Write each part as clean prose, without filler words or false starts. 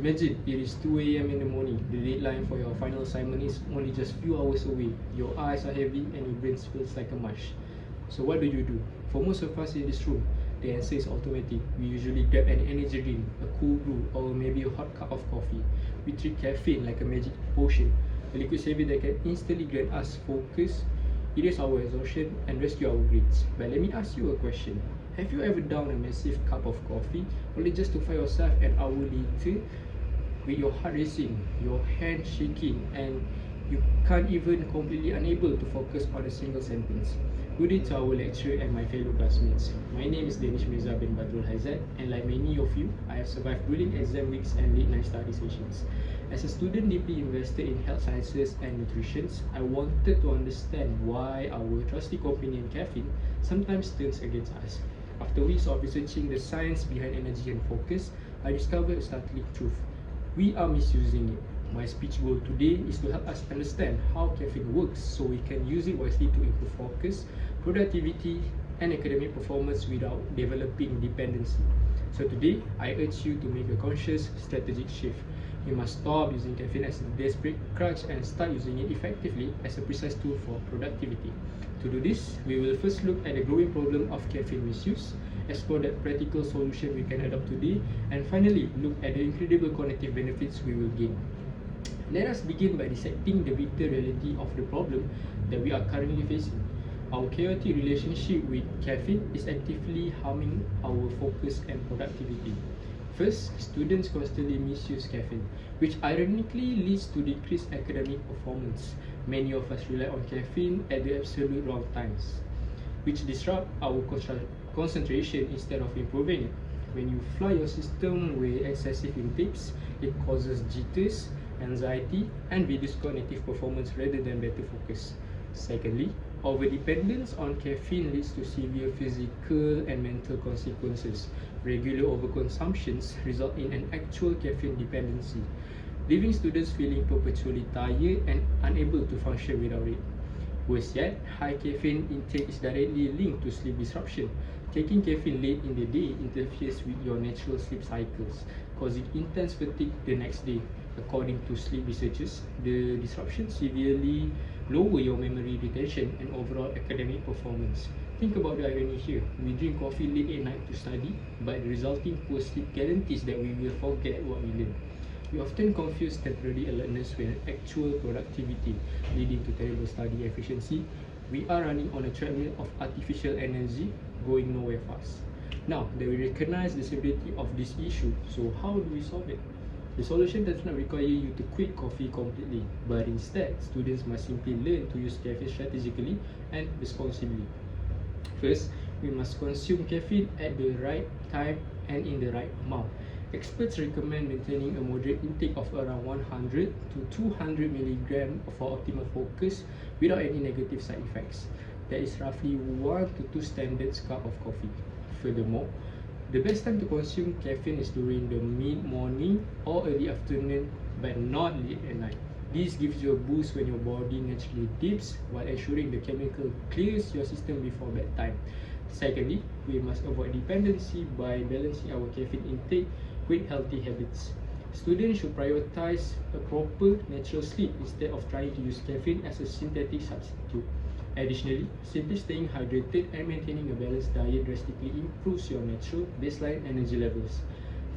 Imagine it is 2 a.m. in the morning. The deadline for your final assignment is only just few hours away. Your eyes are heavy and your brain feels like a mush. So what do? For most of us in this room, the answer is automatic. We usually grab an energy drink, a cool brew, or maybe a hot cup of coffee. We treat caffeine like a magic potion, a liquid savior that can instantly grant us focus, erase our exhaustion, and rescue our grades. But let me ask you a question. Have you ever downed a massive cup of coffee only just to find yourself an hour later with your heart racing, your hand shaking, and you can't even completely unable to focus on a single sentence? Good day to our lecturer and my fellow classmates. My name is Danish Mirza bin Badrul Haizat, and like many of you, I have survived grueling exam weeks and late night study sessions. As a student deeply invested in health sciences and nutrition, I wanted to understand why our trusty companion caffeine sometimes turns against us. After weeks of researching the science behind energy and focus, I discovered a startling truth. We are misusing it. My speech goal today is to help us understand how caffeine works so we can use it wisely to improve focus, productivity, and academic performance without developing dependency. So today, I urge you to make a conscious strategic shift. You must stop using caffeine as a desperate crutch and start using it effectively as a precise tool for productivity. To do this, we will first look at the growing problem of caffeine misuse, explore the practical solution we can adopt today, and finally look at the incredible cognitive benefits we will gain. Let us begin by dissecting the bitter reality of the problem that we are currently facing. Our chaotic relationship with caffeine is actively harming our focus and productivity. First, students constantly misuse caffeine, which ironically leads to decreased academic performance. Many of us rely on caffeine at the absolute wrong times, which disrupt our concentration instead of improving it. When you flood your system with excessive intakes, it causes jitters, anxiety, and reduced cognitive performance rather than better focus. Secondly, overdependence on caffeine leads to severe physical and mental consequences. Regular overconsumptions result in an actual caffeine dependency, leaving students feeling perpetually tired and unable to function without it. Worse yet, high caffeine intake is directly linked to sleep disruption. Taking caffeine late in the day interferes with your natural sleep cycles, causing intense fatigue the next day. According to sleep researchers, the disruption severely lower your memory retention and overall academic performance. Think about the irony here. We drink coffee late at night to study, but the resulting poor sleep guarantees that we will forget what we learned. We often confuse temporary alertness with actual productivity, leading to terrible study efficiency. We are running on a treadmill of artificial energy, going nowhere fast. Now that we recognize the severity of this issue, so how do we solve it? The solution does not require you to quit coffee completely, but instead, students must simply learn to use caffeine strategically and responsibly. First, we must consume caffeine at the right time and in the right amount. Experts recommend maintaining a moderate intake of around 100 to 200 mg for optimal focus without any negative side effects. That is roughly 1 to 2 standard cups of coffee. Furthermore, the best time to consume caffeine is during the mid-morning or early afternoon, but not late at night. This gives you a boost when your body naturally dips, while ensuring the chemical clears your system before bedtime. Secondly, we must avoid dependency by balancing our caffeine intake with healthy habits. Students should prioritize a proper natural sleep instead of trying to use caffeine as a synthetic substitute. Additionally, simply staying hydrated and maintaining a balanced diet drastically improves your natural baseline energy levels.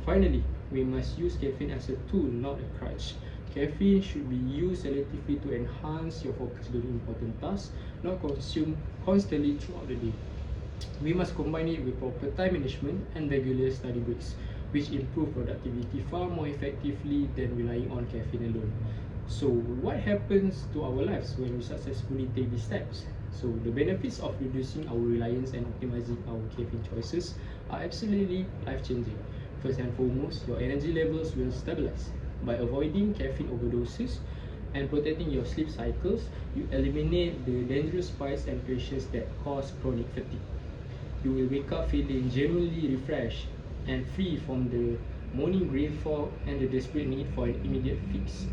Finally, we must use caffeine as a tool, not a crutch. Caffeine should be used selectively to enhance your focus during important tasks, not consumed constantly throughout the day. We must combine it with proper time management and regular study breaks, which improve productivity far more effectively than relying on caffeine alone. So what happens to our lives when we successfully take these steps? So the benefits of reducing our reliance and optimizing our caffeine choices are absolutely life-changing. First and foremost, your energy levels will stabilize. By avoiding caffeine overdoses and protecting your sleep cycles, you eliminate the dangerous spikes and crashes that cause chronic fatigue. You will wake up feeling genuinely refreshed and free from the morning brain fog and the desperate need for an immediate fix.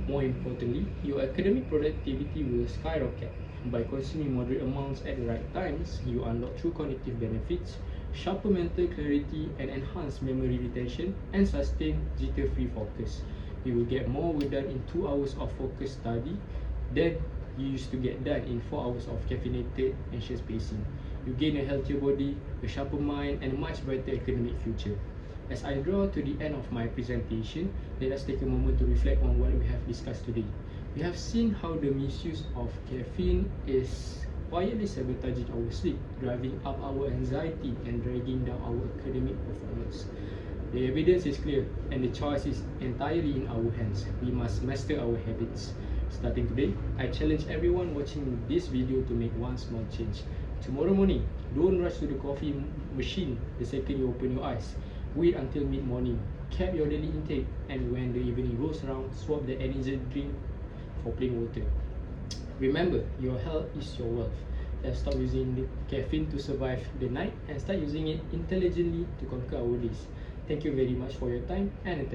More importantly, your academic productivity will skyrocket. By consuming moderate amounts at the right times, you unlock true cognitive benefits, sharper mental clarity and enhanced memory retention, and sustain jitter-free focus. You will get more work done in 2 hours of focused study than you used to get done in 4 hours of caffeinated anxious pacing. You gain a healthier body, a sharper mind, and a much brighter academic future. As I draw to the end of my presentation, let us take a moment to reflect on what we have discussed today. We have seen how the misuse of caffeine is quietly sabotaging our sleep, driving up our anxiety, and dragging down our academic performance. The evidence is clear, and the choice is entirely in our hands. We must master our habits. Starting today, I challenge everyone watching this video to make one small change. Tomorrow morning, don't rush to the coffee machine the second you open your eyes. Wait until mid-morning, cap your daily intake, and when the evening rolls around, swap the energy drink for plain water. Remember, your health is your wealth. Let's stop using the caffeine to survive the night and start using it intelligently to conquer our days. Thank you very much for your time and attention.